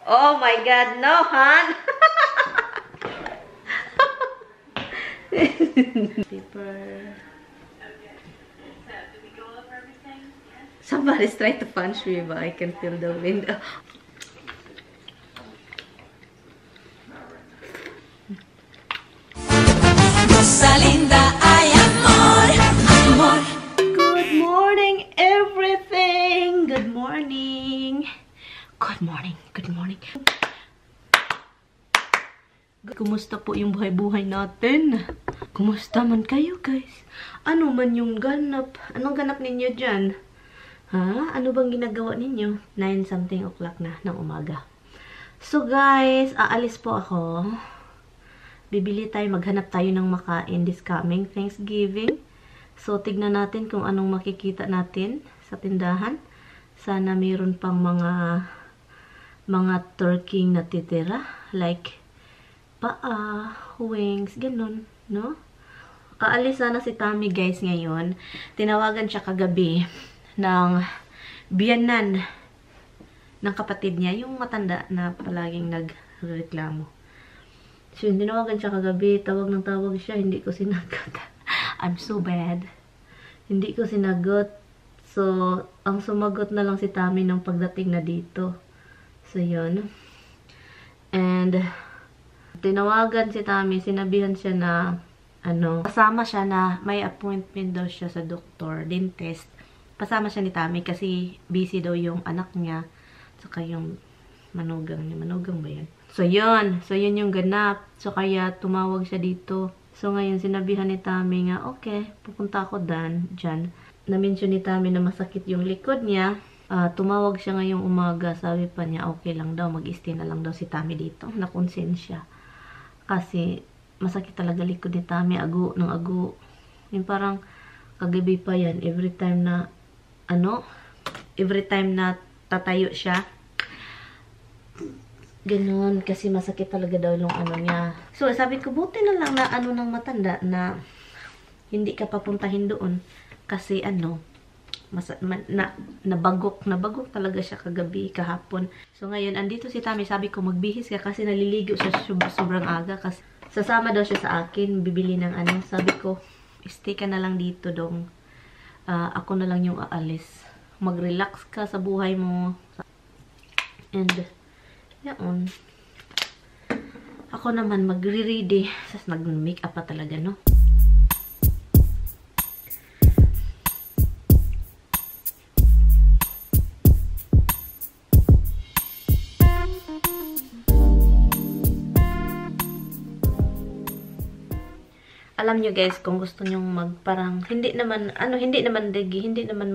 Oh my God, no, hon. Paper. Somebody's trying to punch me, but I can feel the wind. Rosalinda, ay amor, amor. Good morning, everything. Good morning. Good morning. Good morning. Kumusta po yung buhay-buhay natin? Kumusta man kayo, guys? Ano man yung ganap? Anong ganap ninyo dyan? Ha? Ano bang ginagawa ninyo? 9-something o'clock na ng umaga. So, guys, aalis po ako. Bibili tayo, maghanap tayo ng makain this coming Thanksgiving. So, tignan natin kung anong makikita natin sa tindahan. Sana mayroon pang mga turkey na titira. Like, paa, wings, ganun, no? Aalis sana si Tommy, guys, ngayon. Tinawagan siya kagabi ng biyanan ng kapatid niya, yung matanda na palaging nagreklamo. So, tinawagan siya kagabi, tawag ng tawag siya, hindi ko sinagot. I'm so bad. Hindi ko sinagot. So, ang sumagot na lang si Tommy nung pagdating na dito. So, yun. And, tinawagan si Tommy, sinabihan siya na, kasama siya na may appointment daw siya sa doktor, dentist. Pasama siya ni Tommy kasi busy daw yung anak niya, saka yung manugang niya. Manugang ba yun? So, yun. So, yun yung ganap. So, kaya tumawag siya dito. So, ngayon, sinabihan ni Tommy nga, okay, pupunta ako dyan. Na-mention ni Tommy na masakit yung likod niya. Tumawag siya ngayong umaga. Sabi pa niya, okay lang daw, mag-stay na lang daw si Tommy dito. Nakonsensya. Kasi, masakit talaga likod ni Tommy. Ago ng ago. Yung parang, kagabi pa yan. Every time na tatayo siya, ganun, kasi masakit talaga daw yung niya. So, sabi ko, buti na lang na ng matanda na hindi ka papuntahin doon. Kasi nabagok talaga siya kagabi, kahapon. So, ngayon, andito si Tommy, sabi ko, magbihis ka kasi naliligo siya sobrang aga. Kasi sasama daw siya sa akin, bibili ng Sabi ko, stay ka na lang dito dong. Ako na lang yung aalis. Mag-relax ka sa buhay mo. And, yan. Ako naman, magre-ready. Sas, nag-makeup pa talaga, no? Alam nyo guys, kung gusto nyong parang, hindi naman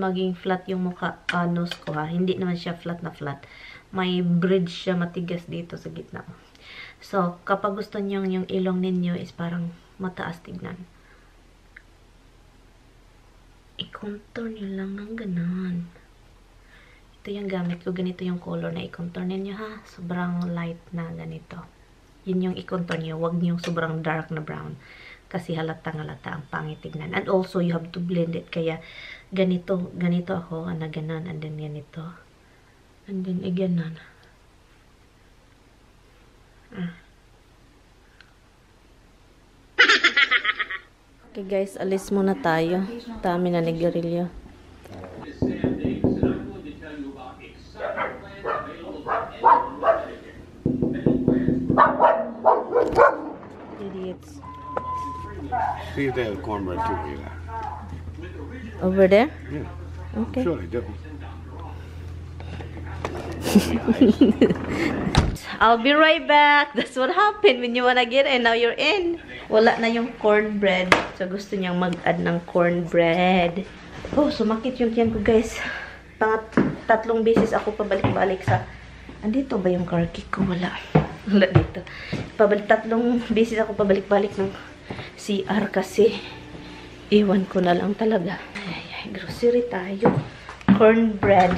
maging flat yung mukha, nose ko ha. Hindi naman siya flat na flat. May bridge siya, matigas dito sa gitna. So, kapag gusto nyo yung ilong ninyo is parang mataas tignan. I-contour nyo lang ng ganon. Ito yung gamit ko, ganito yung color na i-contour ninyo ha. Sobrang light na ganito. Yun yung i-contour nyo, wag nyo sobrang dark na brown. Kasi halatang ang pangit tignan. And also, you have to blend it. Kaya, ganito ako, na ganon, and then ganito. And then, ganon. Okay guys, alis muna tayo. Dami na naggarilyo. Idiots. See if they have cornbread too, either. Over there? Yeah. Okay. Sure they do. I'll be right back. That's what happened when you wanna get in. Now you're in. Wala na yung cornbread. So, gusto niyang mag-add ng cornbread. Oh, sumakit yung tiyan ko, guys. Tatlong beses ako pabalik-balik sa... Andito ba yung car key ko? Wala. Wala dito. Tatlong beses ako pabalik-balik ng CR kasi iwan ko na lang talaga. Ay, grocery tayo. Cornbread.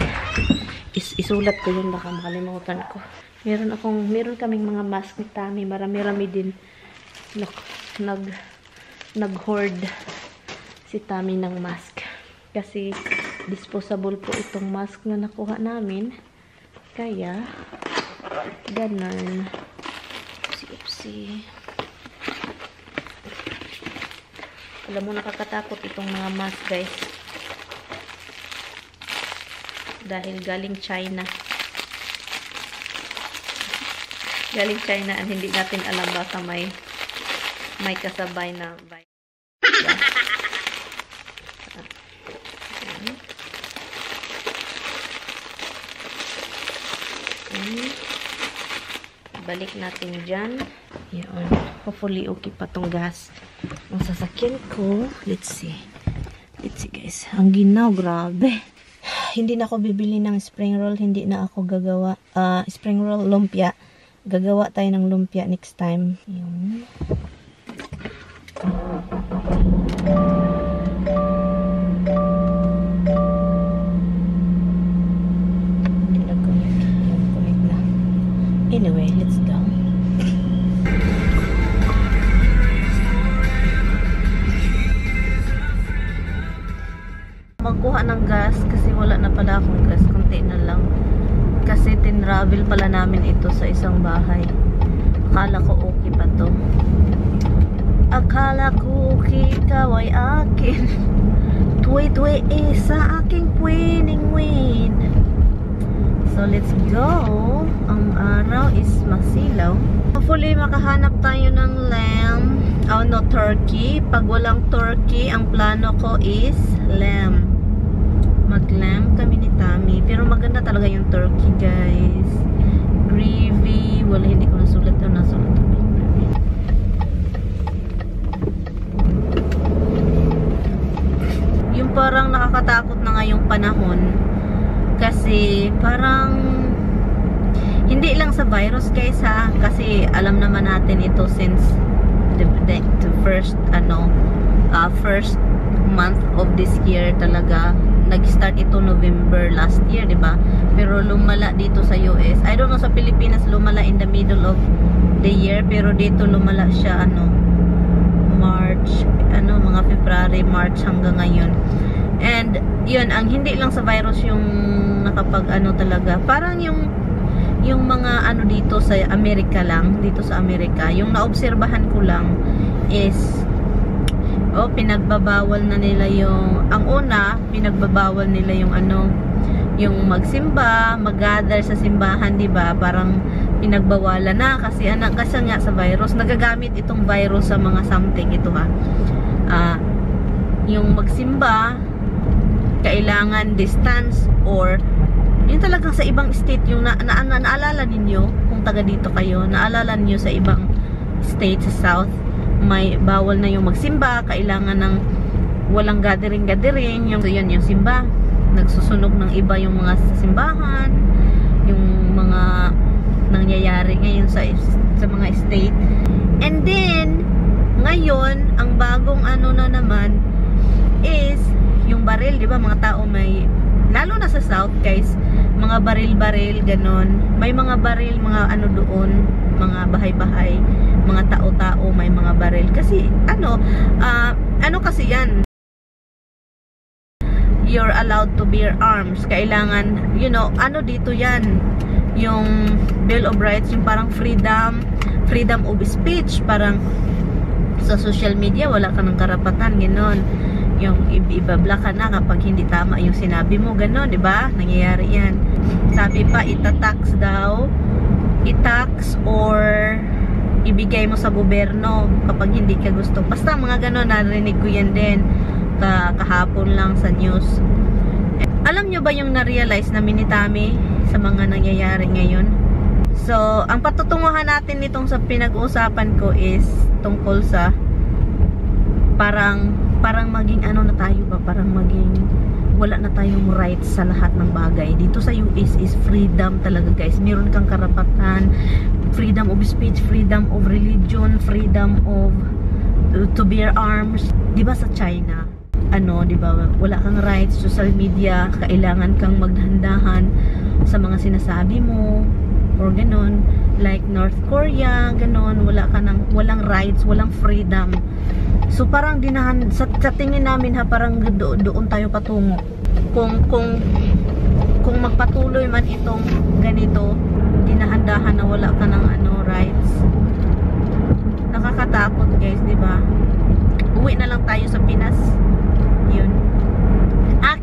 Isulat ko yun, baka makalimutan ko. Meron kaming mga mask ni Tommy. Marami-rami din. Nag-hoard si Tommy ng mask. Kasi disposable po itong mask na nakuha namin. Kaya Ganon. Upsi. Alam mo, nakakatakot itong mga mask, guys. Dahil galing China. Galing China at hindi natin alam baka may kasabay na virus. Balik natin dyan. Yun. Hopefully, okay pa tong gas. Ang sasakyan ko. Let's see. Let's see, guys. Ang ginaw, grabe. Hindi na ako bibili ng spring roll. Hindi na ako gagawa. Spring roll, lumpia. Gagawa tayo ng lumpia next time. Yun. Hindi na connect. Yun, connect na. Anyway, let's go. Magkuha ng gas kasi wala na pala akong gas. Kunti na lang. Kasi tinravel pala namin ito sa isang bahay. Akala ko okay pa to. Akala ko okay ikaw ay akin. Tuwi-tuwi sa aking winning-win. So let's go. Ang araw is masilaw. Hopefully makahanap tayo ng lamb. Oh no, turkey. Pag walang turkey, ang plano ko is lamb. Mag-lamb kami ni Tami. Pero maganda talaga yung turkey, guys. Gravy. Wala, hindi ko nasulat. Nasulat ko yung gravy. Yung parang nakakatakot na ngayong panahon. Kasi parang hindi lang sa virus, guys, ha. Kasi alam naman natin ito since the first month of this year talaga. Nag-start ito November last year, di ba? Pero lumala dito sa US. I don't know sa Pilipinas lumala in the middle of the year, pero dito lumala siya March, mga February, March hanggang ngayon. And yun, ang hindi lang sa virus yung nakapag talaga. Parang yung mga dito sa Amerika lang, dito sa Amerika, yung naobserbahan ko lang is pinagbabawal na nila ang una, pinagbabawal nila yung magsimba, mag-gather sa simbahan, di ba? Parang pinagbawalan na kasi nga sa virus, nagagamit itong virus sa mga something ito, ha. Yung magsimba, kailangan distance, or yun talagang sa ibang state, yung naalala ninyo, kung taga dito kayo, naalala niyo sa ibang state sa south, may bawal na yung magsimba, kailangan ng walang gathering, yung simba, nagsusunog ng iba yung mga simbahan, yung mga nangyayari ngayon sa mga state. And then ngayon, ang bagong na naman is yung baril, di ba? Mga tao may, lalo na sa south, guys, mga baril-baril, ganon. May mga baril, mga doon, mga bahay-bahay, mga tao-tao, may mga baril. Kasi, kasi yan, you're allowed to bear arms. Kailangan, dito yan, yung Bill of Rights, yung parang freedom of speech, parang sa social media, wala ka ng karapatan, ganon. Yung ibablock ka na kapag hindi tama yung sinabi mo, ganon, di ba? Nangyayari yan. Sabi pa, itatax daw, itax or ibigay mo sa gobyerno kapag hindi ka gusto. Basta mga ganon, narinig ko yan din kahapon lang sa news. Alam nyo ba yung na-realize na Minitami sa mga nangyayari ngayon? So, ang patutunguhan natin nitong sa pinag-uusapan ko is tungkol sa parang maging na tayo ba? Parang maging wala na tayong rights sa lahat ng bagay. Dito sa US is freedom talaga, guys. Meron kang karapatan, freedom of speech, freedom of religion, freedom of to bear arms. Diba sa China? Diba? Wala kang rights, social media, kailangan kang magdahan-dahan sa mga sinasabi mo or ganon. Like North Korea, ganon, walang rights, walang freedom. So parang sa tingin namin, parang doon tayo patungo. Kung magpatuloy man itong ganito, dinahandahan na wala ka ng rights. Nakakatakot guys, di ba? Uwi na lang tayo sa Pinas. Yun.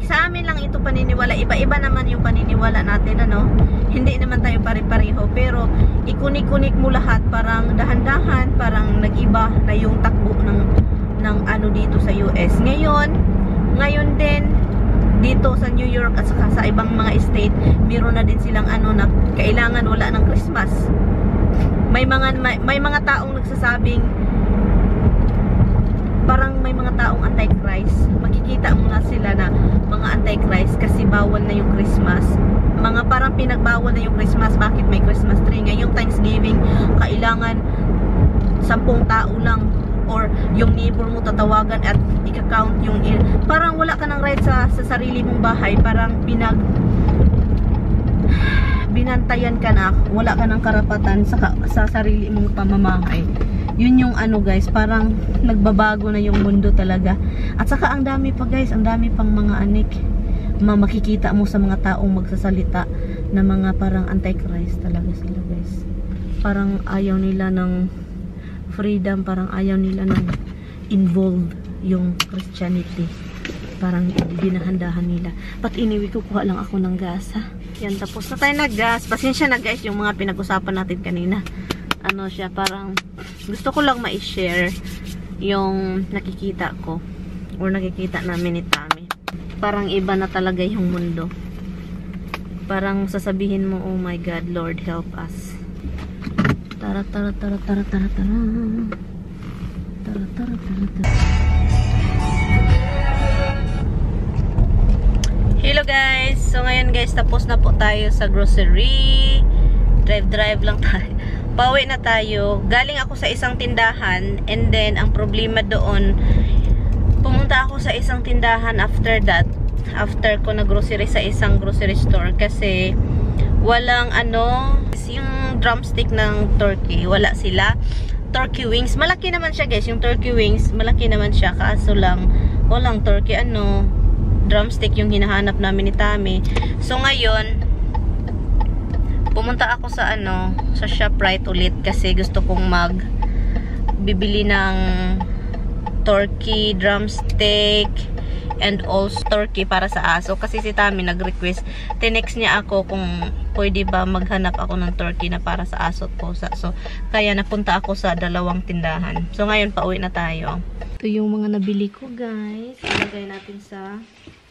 Sa amin lang ito paniniwala. Iba-iba naman yung paniniwala natin, ano? Hindi naman tayo pare-pareho. Pero, ikunik-kunik mo lahat. Parang dahan-dahan, parang nag-iba na yung takbo ng ano dito sa US. Ngayon din, dito sa New York at saka sa ibang mga state, meron na din silang ano na kailangan wala ng Christmas. May mga taong nagsasabing parang may mga taong anti-Christ. Makikita mo na sila na mga anti-Christ kasi bawal na yung Christmas. Mga parang pinagbawal na yung Christmas. Bakit may Christmas tree? Ngayong Thanksgiving, kailangan 10 tao lang or yung neighbor mo tatawagan at ika-count yung parang wala ka ng right sa sarili mong bahay. Parang binantayan ka na, wala ka ng karapatan sa sarili mong pamamahay. Yun yung ano guys, parang nagbabago na yung mundo talaga. At saka ang dami pa guys, ang dami pang mga anik. Makikita mo sa mga taong magsasalita na mga parang anti-Christ talaga sila guys. Parang ayaw nila ng freedom, parang ayaw nila ng involved yung Christianity. Parang dinahandahan nila. Pag iniwi ko, kuha lang ako ng gas ha. Yan, tapos na tayo nag-gas. Pasensya na guys yung mga pinag-usapan natin kanina. Ano siya, parang gusto ko lang ma-share yung nakikita ko or nakikita namin ni Tami. Parang iba na talaga yung mundo. Parang sasabihin mo, oh my God, Lord help us. Tara tara tara tara tara tara tara tara tara. Hello guys, so ngayon guys, tapos na po tayo sa grocery. Drive lang tayo. Pauwi na tayo. Galing ako sa isang tindahan and then ang problema doon, pumunta ako sa isang tindahan after that. After ko na-grocery sa isang grocery store kasi walang yung drumstick ng turkey. Wala sila. Turkey wings. Malaki naman siya guys. Yung turkey wings, malaki naman siya. Kaso lang, walang turkey drumstick yung hinahanap namin ni Tami. So ngayon, pumunta ako sa sa ShopRite ulit kasi gusto kong bibili ng turkey drumstick and also turkey para sa aso kasi si Tami nag-request. Tinext niya ako kung pwede ba maghanap ako ng turkey na para sa aso at pusa. So kaya napunta ako sa dalawang tindahan. So ngayon pauwi na tayo. Ito yung mga nabili ko guys. Ilagay natin sa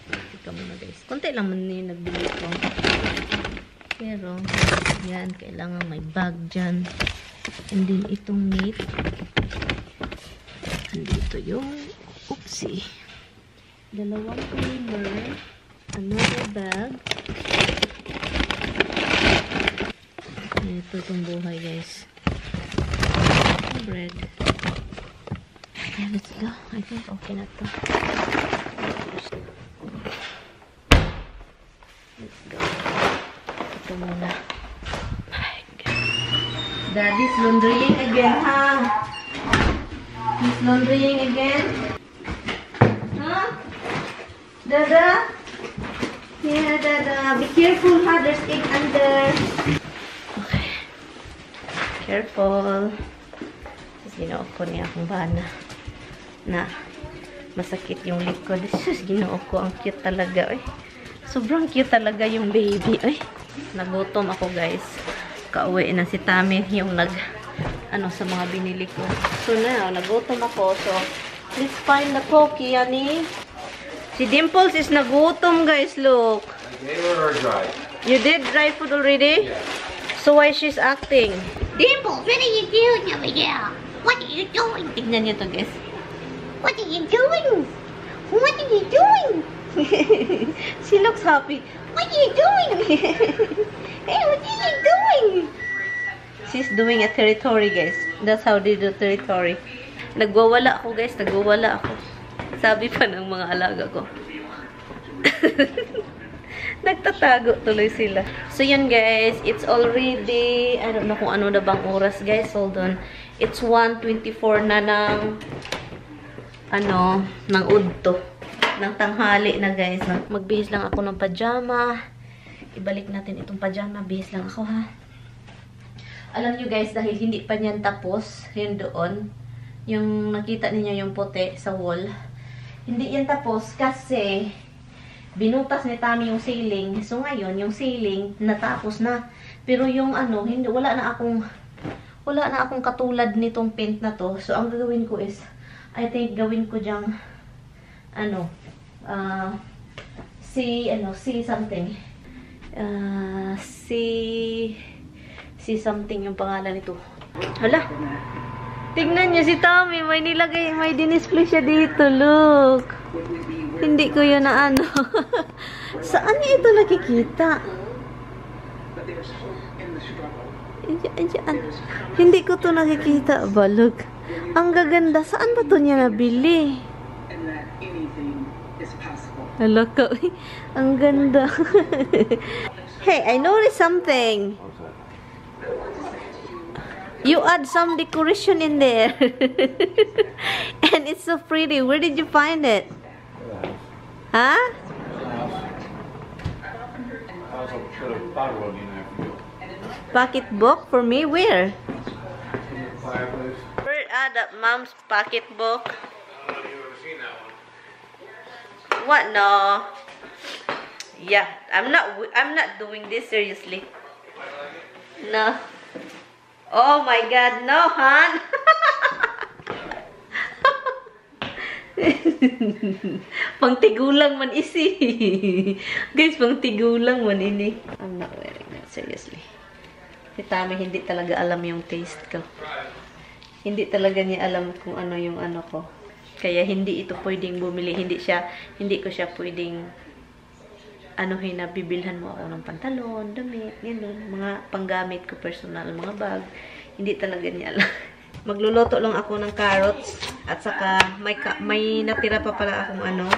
ito muna guys. Konti lang man yung nabili ko. Pero, yan, kailangan may bag dyan. And then, itong meat. Andito yung, oopsie. Dalawang creamer. Another bag. Ito itong buhay, guys. Bread. Okay, let's go. I think okay na to. Let's go. Ito muna. My God. Daddy's laundrying again, ha? He's laundrying again? Huh? Dada? Yeah, Dada. Be careful, ha? There's egg under. Okay. Careful. Tapos ginoo ko niya akong bana. Na masakit yung likod. Sus, ginoo ko. Ang cute talaga, eh. Sobrang cute talaga yung baby. Ay, nagutom ako guys. Kauwi na si Tami yung sa mga binili ko. So now, nagutom ako. So, let's find the cookie, honey. Si Dimples is nagutom guys, look. I gave her dry. You did dry food already? Yeah. So why she's acting? Dimples, what are you doing over there? What are you doing? Tignan niyo to guys. What are you doing? What are you doing? She looks happy. What are you doing? Hey, what are you doing? She's doing a territory, guys. That's how they do territory. Nagwawala ako, guys. Nagwawala ako. Sabi pa ng mga alaga ko. Nagtatago tuloy sila. So, yun, guys. It's already, I don't know kung ano na bang oras, guys. Hold on. It's 1:24 na ng udto. Ng tanghali na guys. Magbihis lang ako ng pajama. Ibalik natin itong pajama. Bihis lang ako ha. Alam nyo guys, dahil hindi pa niyan tapos, yun doon, yung nakita niyo yung puti sa wall, hindi yan tapos kasi binutas ni Tami yung ceiling. So ngayon, yung ceiling natapos na. Pero yung ano, hindi, wala na akong katulad nitong paint na to. So ang gagawin ko is, I think gawin ko dyang ano, see something. See something yung pangalan nito. Hala. Tingnan niyo si Tommy, may dinisplay siya dito, look. Hindi ko yun na ano. Saan niya ito nakikita? Diyan. Hindi ko to nakikita, ba, look. Ang gaganda. Saan ba to niya nabili? Hala ka. Ang ganda. Hey, I noticed something. You add some decoration in there. And it's so pretty. Where did you find it? Huh? I also put a bottle in there for you. Pocketbook for me? Where? Fireplace. Where that mom's pocketbook? I don't know if you've ever seen that one. What? No. Yeah, I'm not doing this seriously. No. Oh my God, no, hon. Pangtigulang man isi. Guys, pangtigulang man ini. I'm not wearing that seriously. Si Tami hindi talaga alam yung taste ko. Hindi talaga niya alam kung ano yung ano ko. Kaya hindi ito pwedeng bumili. Hindi ko siya pwedeng anuhin na bibilhan mo ako ng pantalon, damit, gano'n, mga panggamit ko personal, mga bag. Hindi talaga niya alam. Magluluto lang ako ng carrots at saka may natira pa pala akong ano,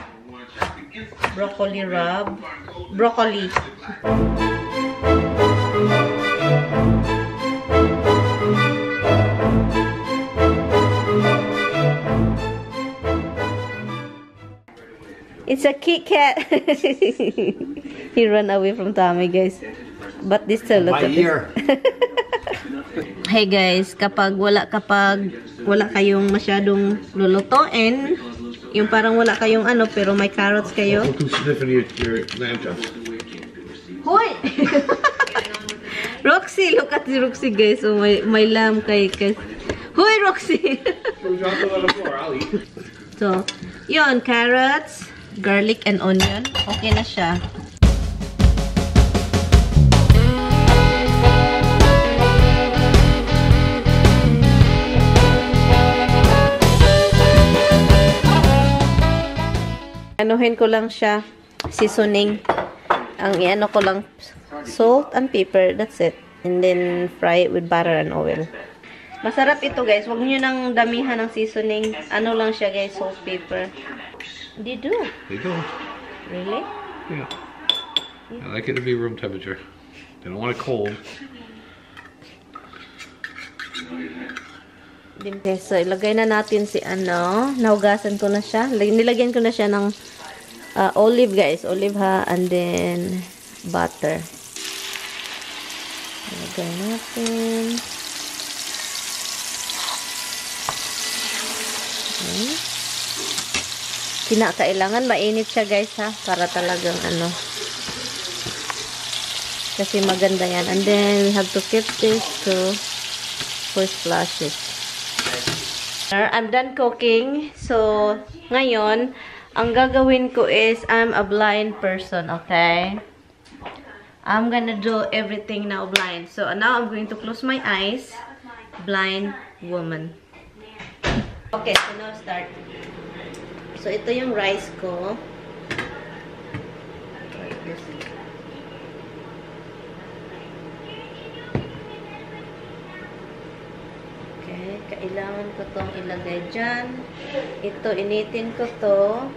broccoli rub. Broccoli. It's a Kit Kat. He ran away from Tommy, guys. But this still look at this. Hey guys, kapag wala kayong masyadong lulutuin, yung parang wala kayong ano, pero may carrots kayo. Look who's sniffing your lamb chops. Hoy! Roxy, look at si Roxy, guys. So may lamb kay. Hoy, Roxy! Drop it on the floor, I'll eat. So, yun, carrots, garlic and onion. Okay na siya. Anuhin ko lang siya, seasoning. Ang iano ko lang, salt and pepper, that's it. And then, fry it with butter and oil. Masarap ito, guys. Huwag nyo nang damihan ng seasoning. Ano lang siya, guys, salt, pepper. They do. They do. Really? Yeah. I like it to be room temperature. They don't want it cold. Okay, so ilagay na natin si ano. Nahugasan ko na siya. Nilagyan ko na siya ng olive, guys. Olive ha. And then, butter. Ilagay natin. Okay. Kinakailangan mainit siya, guys, ha. Para talagang ano. Kasi maganda yan. And then, we have to keep this to first flashes. I'm done cooking. So, ngayon, ang gagawin ko is, I'm a blind person, okay? I'm gonna do everything now blind. So, now I'm going to close my eyes. Blind woman. Okay, so now start. So, ito yung rice ko. Kailangan ko itong ilagay dyan. Ito, initin ko to.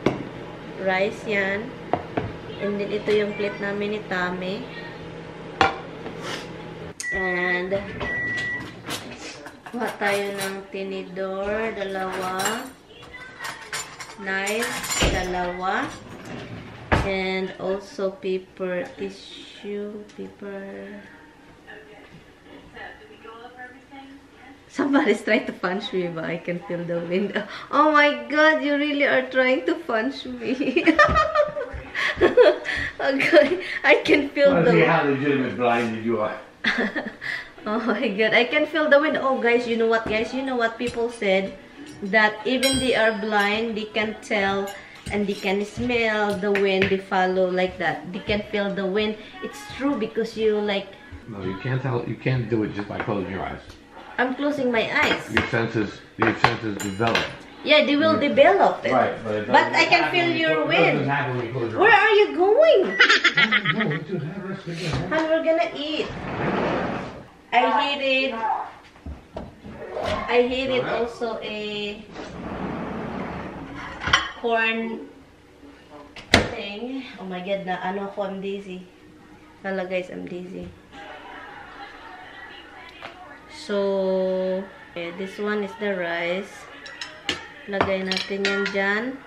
Rice yan. And then, ito yung plate namin ni Tami. And, kuha tayo ng tinidor, dalawa. Knife, dalawa. And also paper, tissue, paper. Somebody's trying to punch me, but I can feel the wind. Oh my god, you really are trying to punch me. Okay, I can feel the wind. how legitimate blinded you are. Oh my god, I can feel the wind. Oh guys, you know what guys? You know what people said? That even they are blind, they can tell and they can smell the wind. They follow like that. They can feel the wind. It's true because you like... No, you can't tell. You can't do it just by closing your eyes. I'm closing my eyes. Your senses develop. Yeah, they will develop it. Right, But I can feel your wind. Where Where are you going? And we're gonna eat. I hated also a corn thing. Oh my god, na ano ako, I'm dizzy. Hala guys, I'm dizzy. So, okay, this one is the rice. Lagay natin yan dyan.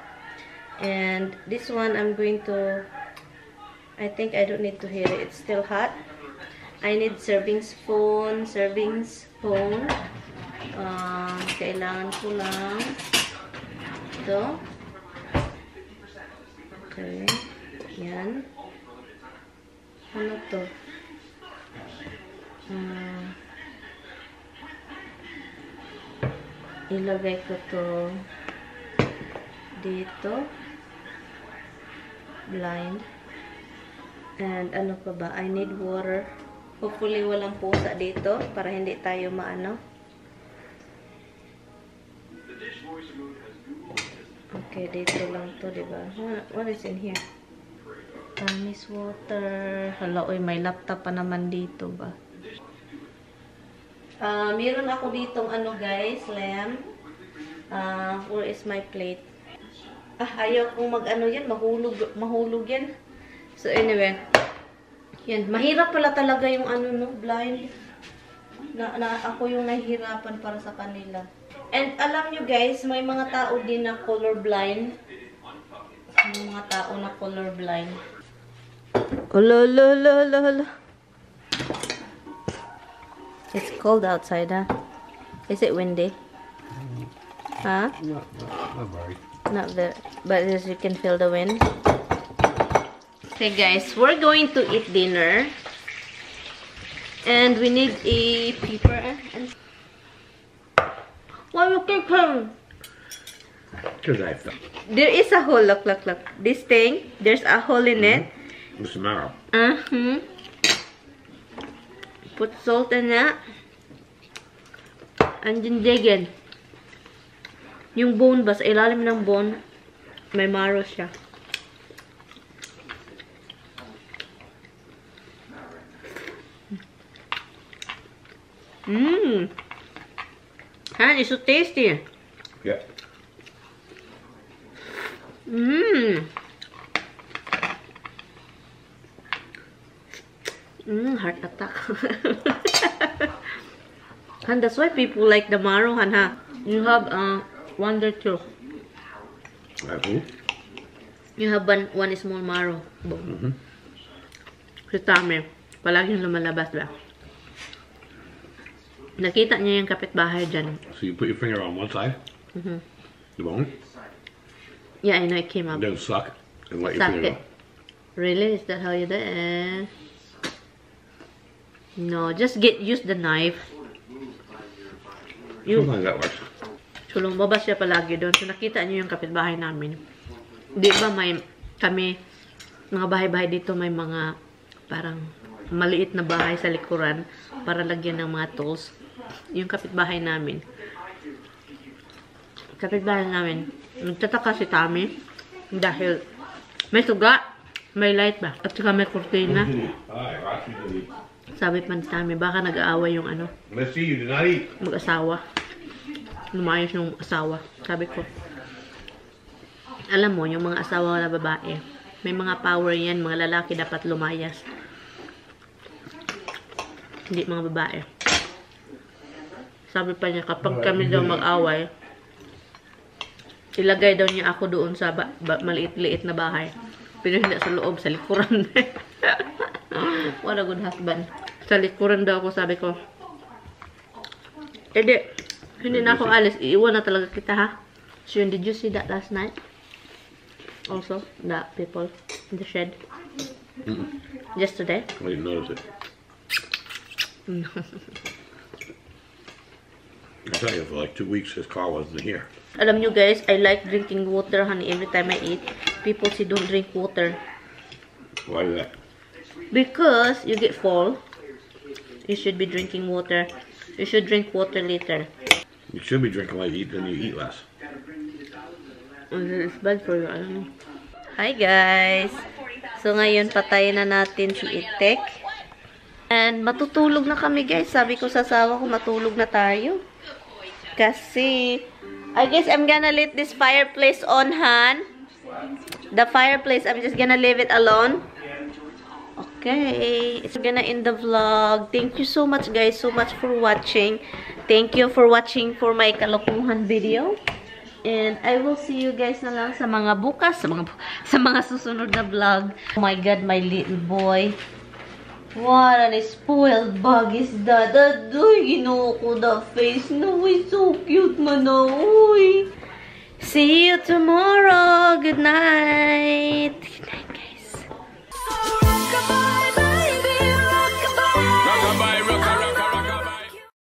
And this one, I'm going to, I think I don't need to heat it. It's still hot. I need serving spoon. Kailangan ko lang ito. Okay. Yan. Ano to? Ilagay ko to dito. Blind. And ano pa ba? I need water. Hopefully walang pusa dito para hindi tayo maano. Okay, dito lang to, diba? What is in here? Tamis water. Hala, oy, may laptop pa naman dito ba? Meron ako ditong ano guys, lamb. Where is my plate? Ayaw kong mag-ano yan, mahulog yan. So anyway, yan. Mahirap pala talaga yung ano no, blind. Ako yung nahihirapan para sa kanila. And alam nyo guys, may mga tao din na colorblind. May mga tao na colorblind. Oh, la. It's cold outside, huh? Is it windy? Huh? Not very. Not very. But as you can feel the wind. Okay guys, we're going to eat dinner. And we need a paper and... Why you keep him? Because I felt. There is a hole. Look. This thing, there's a hole in it. It's marrow. Put salt in that. And then digin. Yung bone ba, sa ilalim ng bone, may marrow siya. It's so tasty. Yeah. Heart attack. And that's why people like the marrow, ha? You have wonder too. You have one small marrow. Si Tami, palaging lumalabas ba? Nakita niya yung kapitbahay dyan. So you put your finger on one side? The bone? Yeah, I know it came up. Then suck and let your Suck finger it. Really? Is that how you do it? No, just use the knife. Sometimes that works. So, lumabas siya palagi doon. So, nakita niyo yung kapitbahay namin. Di ba kami, mga bahay-bahay dito, may mga parang maliit na bahay sa likuran para lagyan ng mga tools. Yung kapitbahay namin. Nagtataka si Tami dahil may suga, may light ba, at saka may kurtina. Sabi pa ni Tami, baka nag-aaway yung ano, Let's see, you did not eat. mag-asawa. Lumayas yung asawa. Sabi ko, alam mo, yung mga asawa na babae, may mga power yan, mga lalaki dapat lumayas. Hindi mga babae. Sabi pa niya, kapag kami daw mag-away, ilagay daw niya ako doon sa maliit-liit na bahay. Pero hindi sa loob, sa likuran. What a good husband. Sa likuran daw ako, sabi ko, Hindi na ako alis. Iiwan na talaga kita, ha? So, did you see that last night? Also, the people in the shed? Just today? I didn't notice it. I tell you, for like 2 weeks, his car wasn't here. Alam nyo guys, I like drinking water, honey, every time I eat. People say don't drink water. Why is that? Because you get full. You should be drinking water. You should drink water later. You should be drinking like you eat, then you eat less. It's bad for you, I don't know. Hi guys! So ngayon, patayin na natin si Itek. And matutulog na kami guys. Sabi ko sa asawa ko, matulog na tayo. Kasi, I guess I'm gonna let this fireplace on, Han. The fireplace, I'm just gonna leave it alone. Okay, it's gonna end the vlog. Thank you so much guys, so much for watching. Thank you for watching for my kalokohan video. And I will see you guys na lang sa mga bukas, sa mga susunod na vlog. Oh my God, my little boy. What a spoiled bug is that? Uy, ginawa ko the face. No, it's so cute man. Uy. See you tomorrow. Good night. Good night.